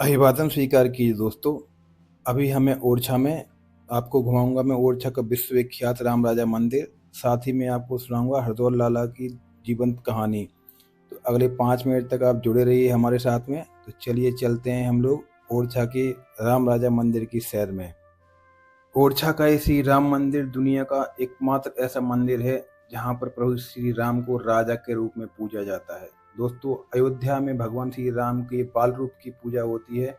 अभिवादन स्वीकार कीजिए दोस्तों। अभी हमें ओरछा में आपको घुमाऊंगा। मैं ओरछा का विश्वविख्यात राम राजा मंदिर, साथ ही में आपको सुनाऊंगा हरदौल लाला की जीवंत कहानी। तो अगले 5 मिनट तक आप जुड़े रहिए हमारे साथ में। तो चलिए चलते हैं हम लोग ओरछा के राम राजा मंदिर की सैर में। ओरछा का ये श्री राम मंदिर दुनिया का एकमात्र ऐसा मंदिर है जहाँ पर प्रभु श्री राम को राजा के रूप में पूजा जाता है। दोस्तों, अयोध्या में भगवान श्री राम के बाल रूप की पूजा होती है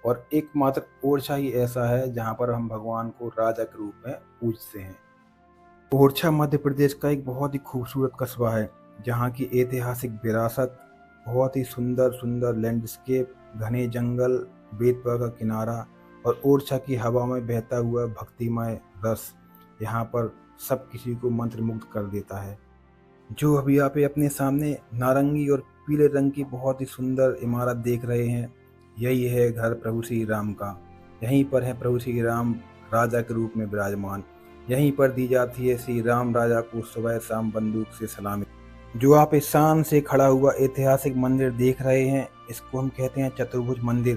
और एकमात्र ओरछा ही ऐसा है जहाँ पर हम भगवान को राजा के रूप में पूजते हैं। ओरछा मध्य प्रदेश का एक बहुत ही खूबसूरत कस्बा है जहाँ की ऐतिहासिक विरासत, बहुत ही सुंदर सुंदर लैंडस्केप, घने जंगल, बेतवा का किनारा और ओरछा की हवा में बहता हुआ भक्तिमय रस यहाँ पर सब किसी को मंत्रमुग्ध कर देता है। जो अभी आप ये अपने सामने नारंगी और पीले रंग की बहुत ही सुंदर इमारत देख रहे हैं, यही है घर प्रभु श्री राम का। यहीं पर है प्रभु श्री राम राजा के रूप में विराजमान। यहीं पर दी जाती है श्री राम राजा को सुबह शाम बंदूक से सलामी। जो आप इस शान से खड़ा हुआ ऐतिहासिक मंदिर देख रहे हैं, इसको हम कहते हैं चतुर्भुज मंदिर।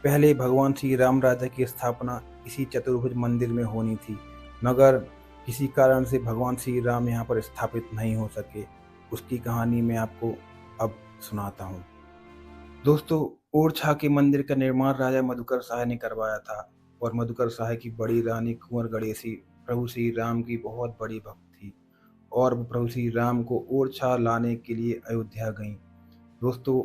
पहले भगवान श्री राम राजा की स्थापना इसी चतुर्भुज मंदिर में होनी थी, मगर किसी कारण से भगवान श्री राम यहाँ पर स्थापित नहीं हो सके। उसकी कहानी मैं आपको अब सुनाता हूँ। दोस्तों, ओरछा के मंदिर का निर्माण राजा मधुकर शाह ने करवाया था और मधुकर शाह की बड़ी रानी कुंवर गणेशी प्रभु श्री राम की बहुत बड़ी भक्त थी और वो प्रभु श्री राम को ओरछा लाने के लिए अयोध्या गईं। दोस्तों,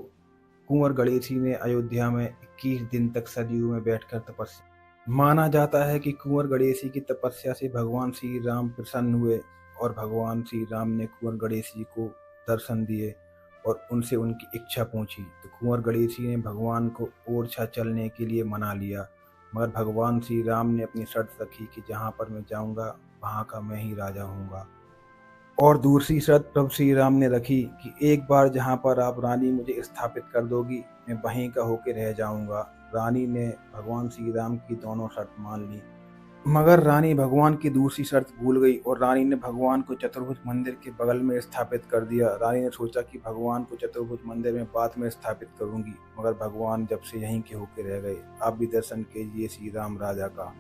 कुंवर गणेशी ने अयोध्या में 21 दिन तक सरयू में बैठकर तपस्या। माना जाता है कि कुंवर गणेशी की तपस्या से भगवान श्री राम प्रसन्न हुए और भगवान श्री राम ने कुंवर गणेशी को दर्शन दिए और उनसे उनकी इच्छा पूछी। तो कुंवर गणेशी ने भगवान को ओरछा चलने के लिए मना लिया, मगर भगवान श्री राम ने अपनी शर्त रखी कि जहाँ पर मैं जाऊँगा वहाँ का मैं ही राजा हूँगा। और दूसरी शर्त प्रभु श्री राम ने रखी कि एक बार जहाँ पर आप रानी मुझे स्थापित कर दोगी, मैं वहीं का होकर रह जाऊँगा। रानी ने भगवान श्री राम की दोनों शर्त मान ली, मगर रानी भगवान की दूसरी शर्त भूल गई और रानी ने भगवान को चतुर्भुज मंदिर के बगल में स्थापित कर दिया। रानी ने सोचा कि भगवान को चतुर्भुज मंदिर में बाद में स्थापित करूंगी, मगर भगवान जब से यहीं के होके रह गए। आप भी दर्शन कीजिए श्री राम राजा का।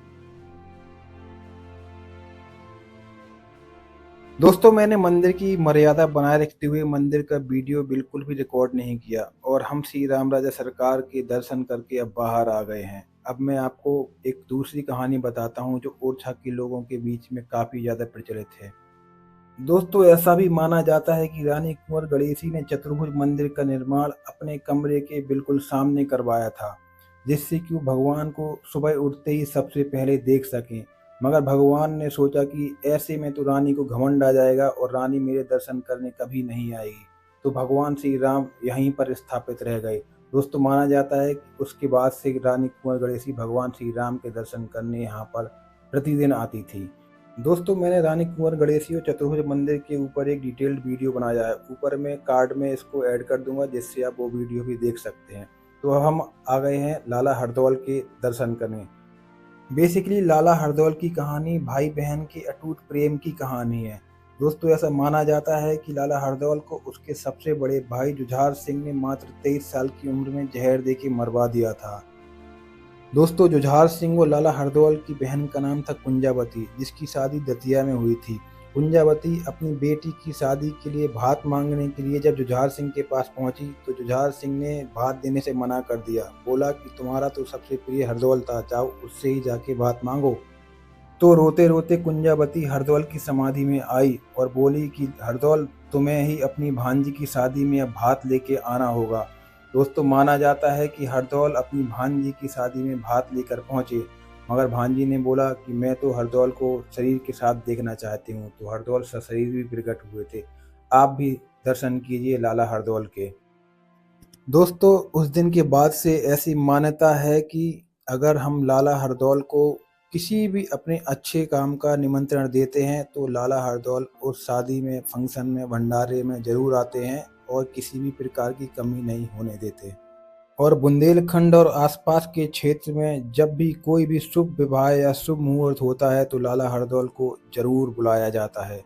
दोस्तों, मैंने मंदिर की मर्यादा बनाए रखते हुए मंदिर का वीडियो बिल्कुल भी रिकॉर्ड नहीं किया और हम श्री राम राजा सरकार के दर्शन करके अब बाहर आ गए हैं। अब मैं आपको एक दूसरी कहानी बताता हूँ जो ओरछा के लोगों के बीच में काफ़ी ज़्यादा प्रचलित है। दोस्तों, ऐसा भी माना जाता है कि रानी कुंवर गणेशी ने चतुर्भुज मंदिर का निर्माण अपने कमरे के बिल्कुल सामने करवाया था, जिससे कि वो भगवान को सुबह उठते ही सबसे पहले देख सकें। मगर भगवान ने सोचा कि ऐसे में तो रानी को घमंड आ जाएगा और रानी मेरे दर्शन करने कभी नहीं आएगी, तो भगवान श्री राम यहीं पर स्थापित रह गए। दोस्तों, माना जाता है कि उसके बाद से रानी कुंवर गणेशी भगवान श्री राम के दर्शन करने यहाँ पर प्रतिदिन आती थी। दोस्तों, मैंने रानी कुंवर गणेशी और चतुर्भुज मंदिर के ऊपर एक डिटेल्ड वीडियो बनाया है। ऊपर मैं कार्ड में इसको ऐड कर दूंगा जिससे आप वो वीडियो भी देख सकते हैं। तो अब हम आ गए हैं लाला हरदौल के दर्शन करने। बेसिकली लाला हरदौल की कहानी भाई बहन के अटूट प्रेम की कहानी है। दोस्तों, ऐसा माना जाता है कि लाला हरदौल को उसके सबसे बड़े भाई जुझार सिंह ने मात्र 23 साल की उम्र में जहर दे के मरवा दिया था। दोस्तों, जुझार सिंह व लाला हरदौल की बहन का नाम था कुंजावती, जिसकी शादी दतिया में हुई थी। कुंजावती अपनी बेटी की शादी के लिए भात मांगने के लिए जब जुझार सिंह के पास पहुंची तो जुझार सिंह ने भात देने से मना कर दिया। बोला कि तुम्हारा तो सबसे प्रिय हरदौल था, जाओ उससे ही जाके भात मांगो। तो रोते रोते कुंजावती हरदौल की समाधि में आई और बोली कि हरदौल, तुम्हें ही अपनी भांजी की शादी में अब भात लेके आना होगा। दोस्तों, माना जाता है कि हरदौल अपनी भांजी की शादी में भात लेकर पहुंचे, मगर भांजी ने बोला कि मैं तो हरदौल को शरीर के साथ देखना चाहती हूँ। तो हरदौल सशरीर भी प्रकट हुए थे। आप भी दर्शन कीजिए लाला हरदौल के। दोस्तों, उस दिन के बाद से ऐसी मान्यता है कि अगर हम लाला हरदौल को किसी भी अपने अच्छे काम का निमंत्रण देते हैं तो लाला हरदौल उस शादी में, फंक्शन में, भंडारे में जरूर आते हैं और किसी भी प्रकार की कमी नहीं होने देते। और बुंदेलखंड और आसपास के क्षेत्र में जब भी कोई भी शुभ विवाह या शुभ मुहूर्त होता है तो लाला हरदौल को जरूर बुलाया जाता है।